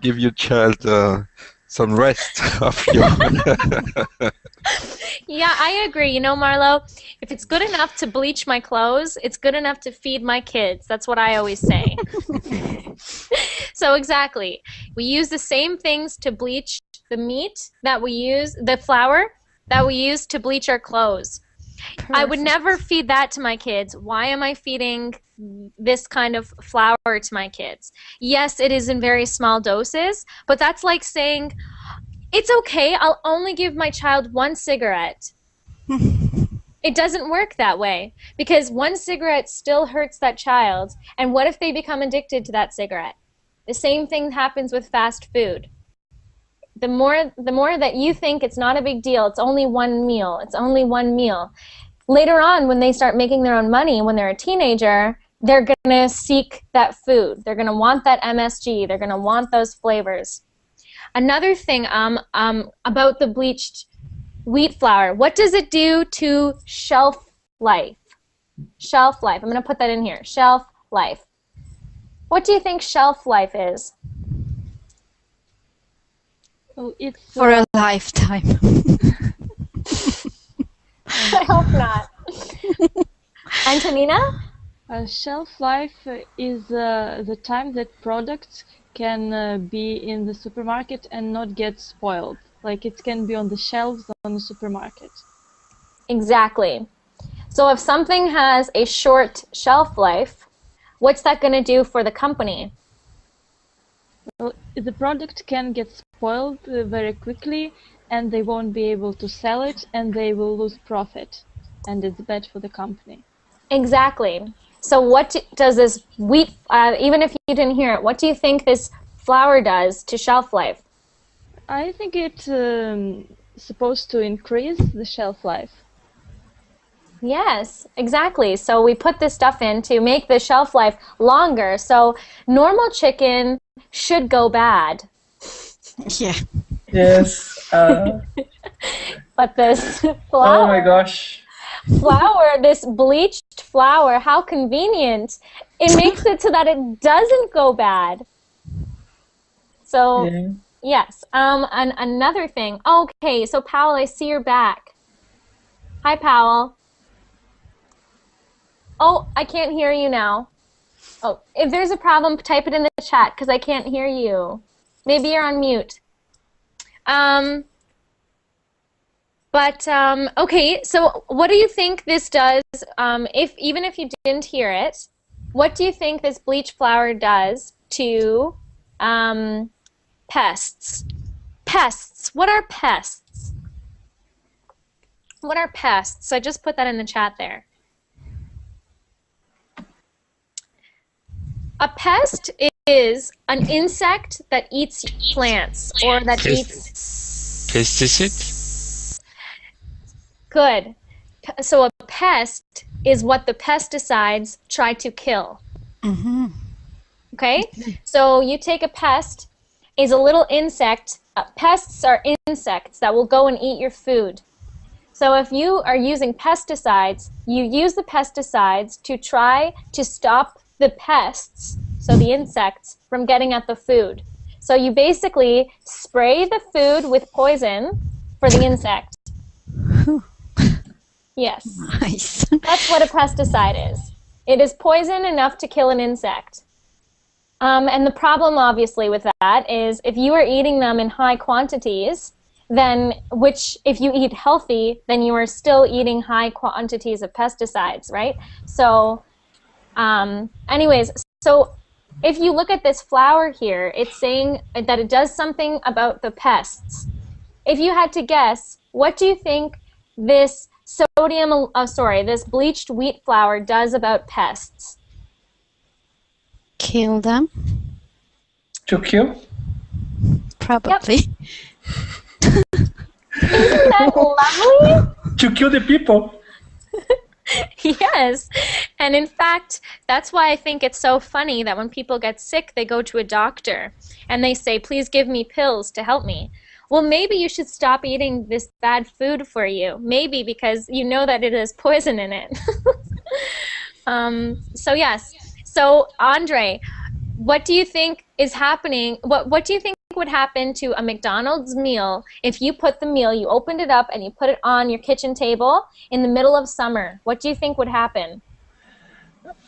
give your child some rest of your. yeah, I agree. You know, Marlo, if it's good enough to bleach my clothes, it's good enough to feed my kids. That's what I always say. So exactly. We use the same things to bleach the meat that we use, the flour that we use to bleach our clothes. I would never feed that to my kids. Why am I feeding this kind of flour to my kids? Yes, it is in very small doses, but that's like saying, it's okay, I'll only give my child one cigarette. It doesn't work that way because one cigarette still hurts that child. And what if they become addicted to that cigarette? The same thing happens with fast food. The more that you think it's not a big deal, it's only one meal, it's only one meal. Later on, when they start making their own money, when they're a teenager, they're going to seek that food. They're going to want that MSG. They're going to want those flavors. Another thing about the bleached wheat flour, what does it do to shelf life? Shelf life. I'm going to put that in here. Shelf life. What do you think shelf life is? Well, it's For a lifetime. I hope not. Antonina? Shelf life is the time that products can be in the supermarket and not get spoiled. Like it can be on the shelves on the supermarket. Exactly. So if something has a short shelf life, what's that going to do for the company? Well, the product can get spoiled very quickly and they won't be able to sell it and they will lose profit. And it's bad for the company. Exactly. So what does this wheat, even if you didn't hear it, what do you think this flour does to shelf life? I think it's supposed to increase the shelf life. Yes, exactly. So we put this stuff in to make the shelf life longer. So normal chicken should go bad. Yeah. Yes. But this flour, Oh my gosh. this bleached flour, how convenient. It makes it so that it doesn't go bad. So, Yeah. yes. And another thing. Okay, so Powell, I see you're back. Hi, Powell. Oh, I can't hear you now. Oh, if there's a problem, type it in the chat because I can't hear you. Maybe you're on mute. Okay, so what do you think this does, even if you didn't hear it, what do you think this bleach flour does to pests? Pests. What are pests? What are pests? I just put that in the chat there. A pest is an insect that eats plants or that eats... Pesticide? Good. So a pest is what the pesticides try to kill. Mm-hmm. Okay? So you take a pest, is a little insect. Pests are insects that will go and eat your food. So if you are using pesticides, you use the pesticides to try to stop the pests, so the insects, from getting at the food. So you basically spray the food with poison for the insect. Yes. Nice. That's what a pesticide is. It is poison enough to kill an insect. And the problem, obviously, with that is if you are eating them in high quantities, then, which if you eat healthy, then you are still eating high quantities of pesticides, right? So, anyways, so if you look at this flour here, it's saying that it does something about the pests. If you had to guess, what do you think this this bleached wheat flour does about pests? Kill them? To kill? Probably. Yep. Isn't that lovely? To kill the people? Yes. And in fact, that's why I think it's so funny that when people get sick, they go to a doctor and they say, please give me pills to help me. Well, maybe you should stop eating this bad food for you. Maybe because you know that it has poison in it. So yes. So Andre, what do you think is happening? What do you think would happen to a McDonald's meal if you put the meal, you opened it up and you put it on your kitchen table in the middle of summer? What do you think would happen?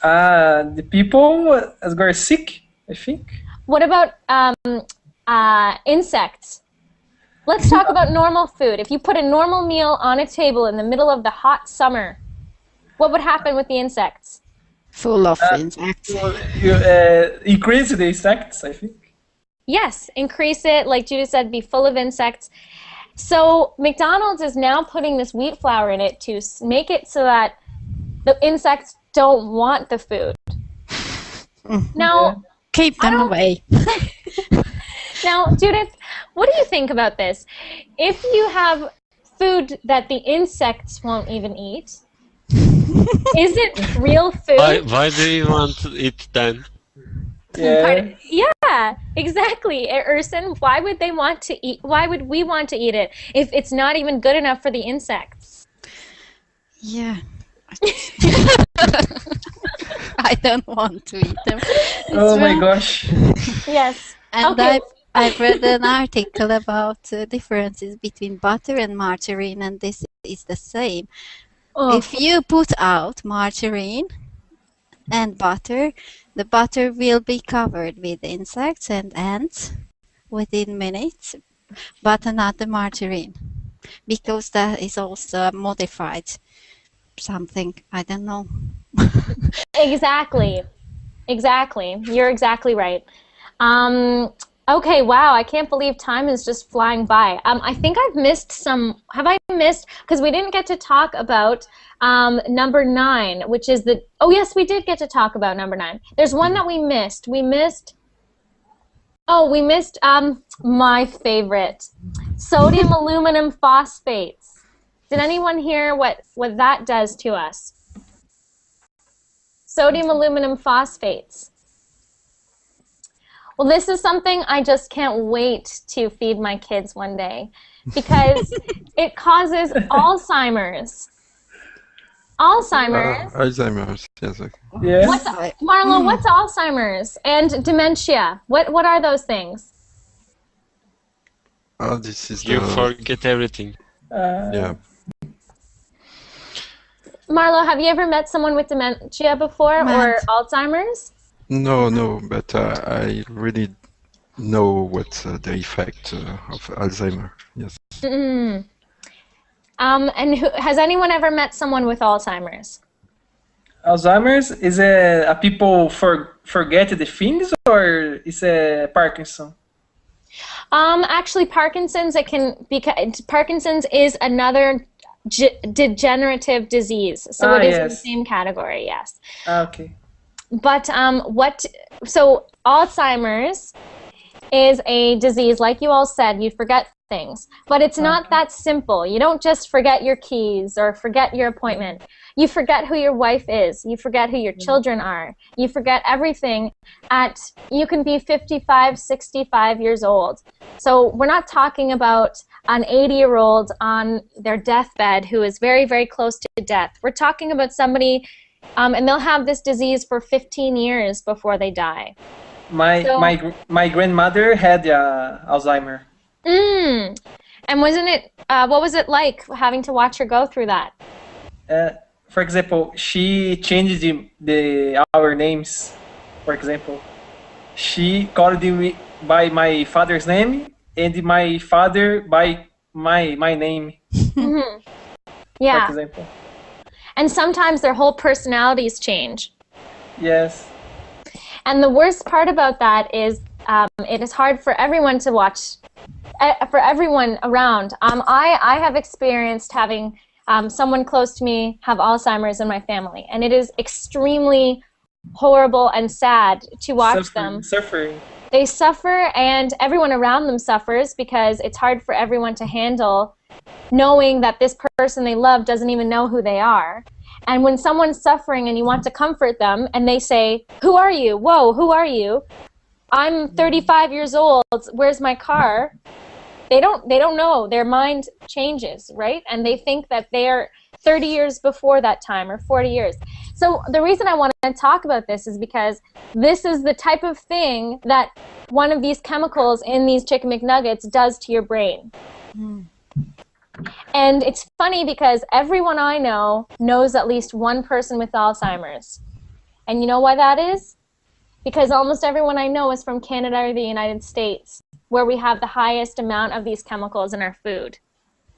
The people are sick, I think. What about insects? Let's talk about normal food. If you put a normal meal on a table in the middle of the hot summer, what would happen with the insects? Full of insects. You increase the insects, I think. Yes, increase it, like Judy said, be full of insects. So McDonald's is now putting this wheat flour in it to make it so that the insects don't want the food. Now, keep them away. Now, Judith, what do you think about this? If you have food that the insects won't even eat, is it real food? Why do you want to eat then? Yeah. Yeah, exactly. Urson, why would they want to eat? Why would we want to eat it if it's not even good enough for the insects? Yeah. I don't want to eat them. Oh my gosh. Yes. And Okay. I've read an article about differences between butter and margarine, and this is the same. Oh. If you put out margarine and butter, the butter will be covered with insects and ants within minutes, but not the margarine, because that is also modified something. I don't know. Exactly. Exactly. You're exactly right. Okay, wow, I can't believe time is just flying by. I think I've missed some, have I missed, because we didn't get to talk about number 9, which is the, oh yes, we did get to talk about number 9. There's one that we missed. We missed my favorite, sodium aluminum phosphates. Did anyone hear what that does to us? Sodium aluminum phosphates. Well, this is something I just can't wait to feed my kids one day because it causes Alzheimer's. Alzheimer's. Alzheimer's, yes. Yeah. Marlo, what's Alzheimer's and dementia? What are those things? Oh, this is You forget everything. Yeah. Marlo, have you ever met someone with dementia before or Alzheimer's? No, but I really know what the effect of Alzheimer. Yes. Mm-mm. And has anyone ever met someone with Alzheimer's? Alzheimer's is a people forget the things, or is a Parkinson? Actually, Parkinson's Parkinson's is another degenerative disease, so it is in the same category. Yes. Okay. But so Alzheimer's is a disease, like you all said, you forget things. But it's not that simple. You don't just forget your keys or forget your appointment. You forget who your wife is. You forget who your children are. You forget everything you can be 55, 65 years old. So we're not talking about an 80-year-old on their deathbed who is very, very close to death. We're talking about somebody and they'll have this disease for 15 years before they die. My grandmother had Alzheimer. And wasn't it? What was it like having to watch her go through that? For example, she changed our names. For example, she called me by my father's name and my father by my name. Yeah. For example. And sometimes their whole personalities change. Yes. And the worst part about that is it is hard for everyone to watch, for everyone around. I have experienced having someone close to me have Alzheimer's in my family, and it is extremely horrible and sad to watch them. Suffering. They suffer, and everyone around them suffers because it's hard for everyone to handle knowing that this person they love doesn't even know who they are. And when someone's suffering and you want to comfort them and they say, who are you? Whoa, who are you? I'm 35 years old. Where's my car? They don't know. Their mind changes, right? And they think that they're 30 years before that time or 40 years. So the reason I want to talk about this is because this is the type of thing that one of these chemicals in these Chicken McNuggets does to your brain. And it's funny because everyone I know knows at least one person with Alzheimer's. And you know why that is? Because almost everyone I know is from Canada or the United States, where we have the highest amount of these chemicals in our food.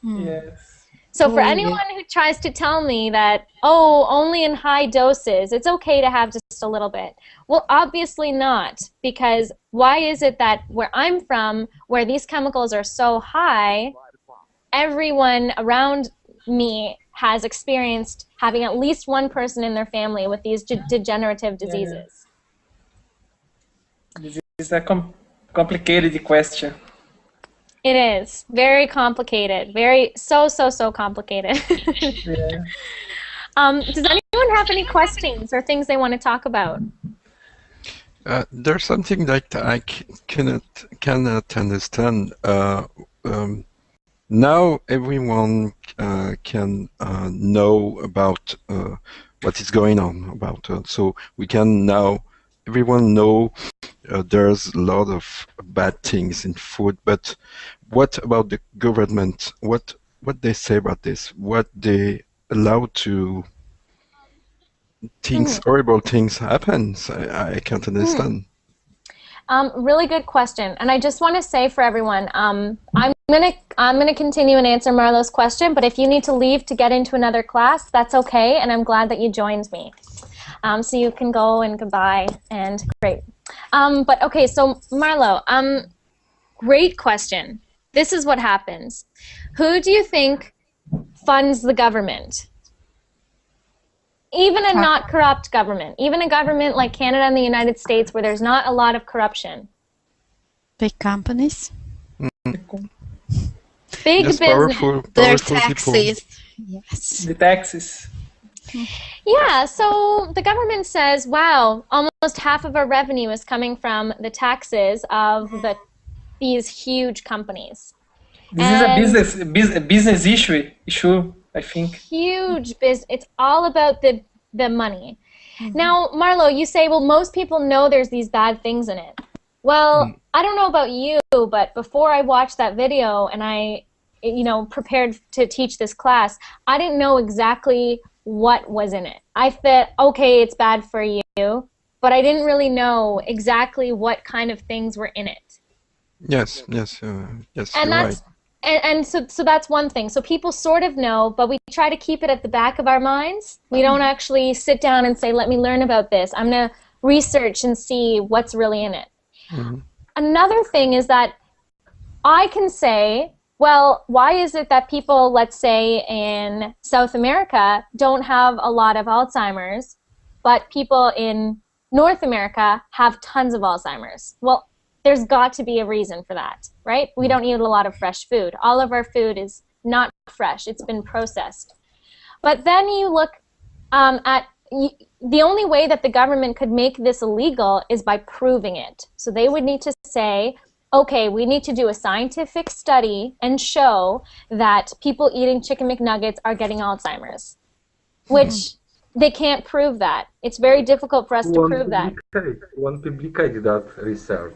Yes. So for anyone who tries to tell me that, oh, only in high doses, it's okay to have just a little bit. Well, obviously not, because why is it that where I'm from, where these chemicals are so high, everyone around me has experienced having at least one person in their family with these degenerative diseases? This is a complicated question. It is very complicated, so complicated. Yeah. Does anyone have any questions or things they want to talk about? There's something that I cannot understand. Now everyone can know about what is going on about. So we can now everyone know there's a lot of bad things in food. But what about the government? What they say about this? What they allow to things, horrible things happens? I can't understand. Really good question, and I just want to say for everyone, I'm gonna continue and answer Marlo's question. But if you need to leave to get into another class, that's okay, and I'm glad that you joined me. So you can go and goodbye and great. But okay, so Marlo, great question. This is what happens. Who do you think funds the government? Even a not corrupt government, even a government like Canada and the United States where there's not a lot of corruption. Big companies. Big Yes, business. Their powerful taxes. people. Yes. The taxes. Yeah, so the government says, wow, almost half of our revenue is coming from the taxes of these huge companies. This is a business issue, I think. Huge business. It's all about the money. Now, Marlo, you say, well, most people know there's these bad things in it. Well, I don't know about you, but before I watched that video and I, prepared to teach this class, I didn't know exactly what was in it. I thought, okay, it's bad for you, but I didn't really know exactly what kind of things were in it. Yes, And you're that's right. and so that's one thing. So people sort of know, but we try to keep it at the back of our minds. We don't actually sit down and say, let me learn about this. I'm going to research and see what's really in it. Another thing is that I can say, well, why is it that people, let's say in South America, don't have a lot of Alzheimer's, but people in North America have tons of Alzheimer's? Well, there's got to be a reason for that, right? We don't eat a lot of fresh food. All of our food is not fresh. It's been processed. But then you look at the only way that the government could make this illegal is by proving it. So they would need to say, okay, we need to do a scientific study and show that people eating Chicken McNuggets are getting Alzheimer's, which they can't prove that. It's very difficult for us to prove that. One publicate that research.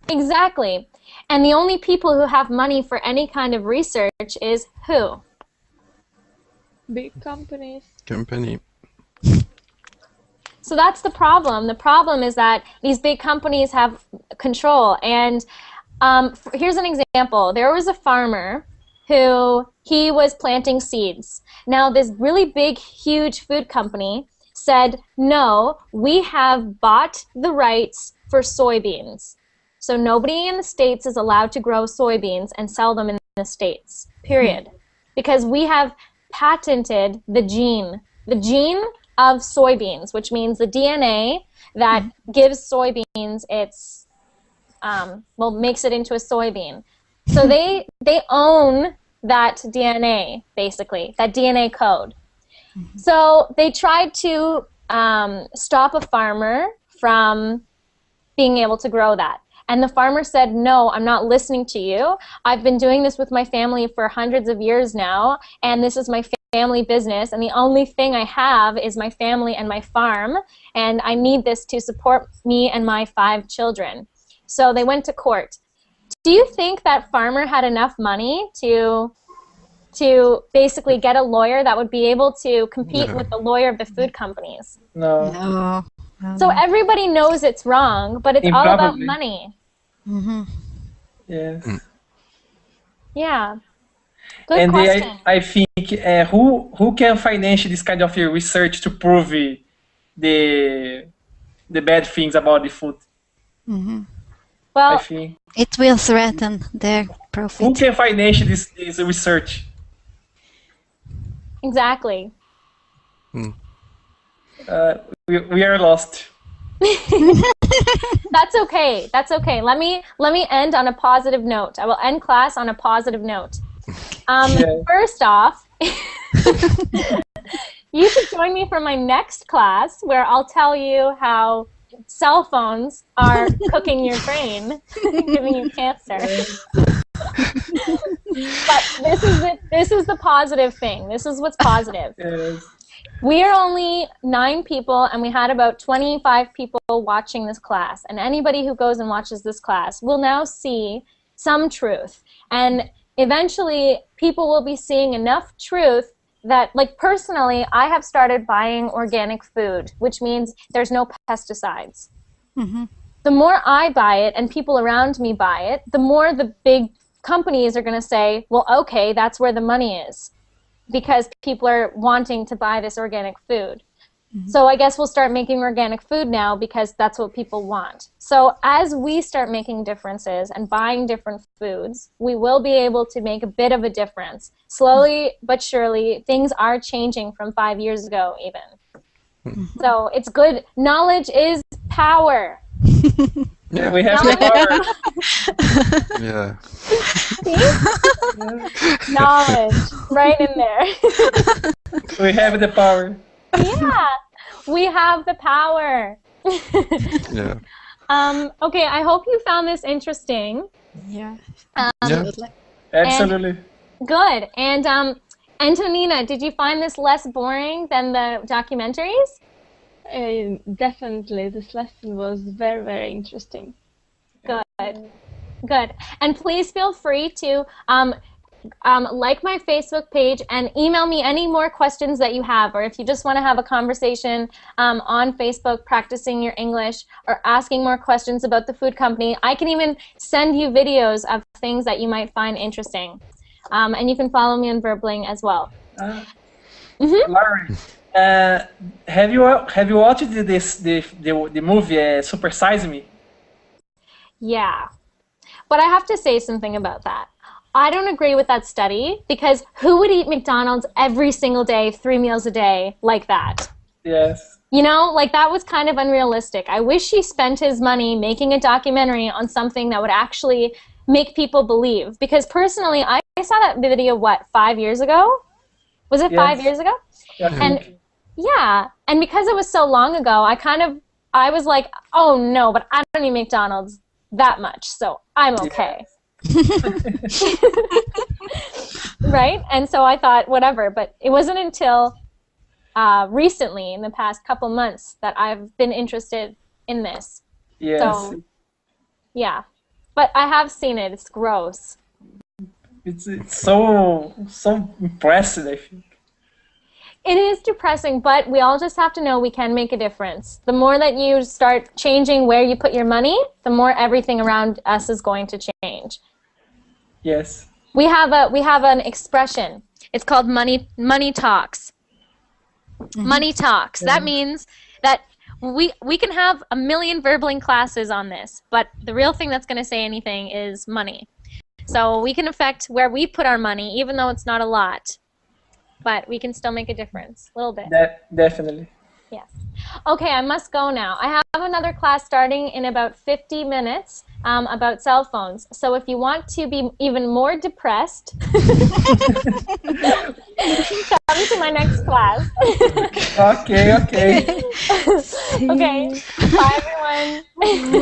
Exactly. And the only people who have money for any kind of research is who? Big companies. Company. So that's the problem. The problem is that these big companies have control. And here's an example. There was a farmer who he was planting seeds. Now this really big, huge food company said, no, we have bought the rights for soybeans. So nobody in the States is allowed to grow soybeans and sell them in the States, period. Because we have patented the gene of soybeans, which means the DNA that gives soybeans its, makes it into a soybean. So they own that DNA, basically, that DNA code. So they tried to stop a farmer from being able to grow that. And the farmer said, no, I'm not listening to you. I've been doing this with my family for hundreds of years now, and this is my family business, and the only thing I have is my family and my farm, and I need this to support me and my 5 children. So they went to court. Do you think that farmer had enough money to basically get a lawyer that would be able to compete with the lawyer of the food companies? No. No. So everybody knows it's wrong, but it's all about money. Yes. Yeah. Good And question. I think who can finance this kind of research to prove the bad things about the food? Well, I think. It will threaten their profit. Who can finance this research? Exactly. We are lost. That's okay. That's okay. Let me end on a positive note. I will end class on a positive note. First off, you should join me for my next class where I'll tell you how cell phones are cooking your brain, giving you cancer. But this is the positive thing. This is what's positive. Yes. We are only 9 people, and we had about 25 people watching this class. And anybody who goes and watches this class will now see some truth. And eventually, people will be seeing enough truth that, like, personally, I have started buying organic food, which means there's no pesticides. The more I buy it and people around me buy it, the more the big companies are going to say, well, okay, that's where the money is, because people are wanting to buy this organic food. So I guess we'll start making organic food now because that's what people want. So as we start making differences and buying different foods, we will be able to make a bit of a difference. Slowly but surely, things are changing from 5 years ago even. So it's good. Knowledge is power. Yeah, we have the power. Yeah. Knowledge, right in there. We have the power. Yeah, we have the power. Yeah. Okay, I hope you found this interesting. Yeah. Absolutely. Good. And Antonina, did you find this less boring than the documentaries? Definitely, this lesson was very, very interesting. Good. Good. And please feel free to like my Facebook page and email me any more questions that you have, or if you just want to have a conversation on Facebook practicing your English or asking more questions about the food company. I can even send you videos of things that you might find interesting. And you can follow me on Verbling as well. Lauren, have you watched the movie Super Size Me? Yeah. But I have to say something about that. I don't agree with that study, because who would eat McDonald's every single day, 3 meals a day, like that? Yes. You know, like, that was kind of unrealistic. I wish he spent his money making a documentary on something that would actually make people believe. Because personally, I saw that video, what, 5 years ago? Was it 5 years ago? And yeah, and because it was so long ago, I was like, oh no, but I don't eat McDonald's that much, so I'm okay. Right? And so I thought, whatever, but it wasn't until recently, in the past couple months, that I've been interested in this. Yes. So, yeah. But I have seen it. It's gross. It's so impressive, I think. It is depressing, but we all just have to know we can make a difference. The more that you start changing where you put your money, the more everything around us is going to change. Yes. We have an expression. It's called money talks. Money talks. That means that we can have a million Verbling classes on this, but the real thing that's going to say anything is money. So we can affect where we put our money, even though it's not a lot. But we can still make a difference, a little bit. Definitely. Yes. Okay, I must go now. I have another class starting in about 50 minutes about cell phones. So if you want to be even more depressed, come to my my next class. Okay, okay. Okay. Bye, everyone.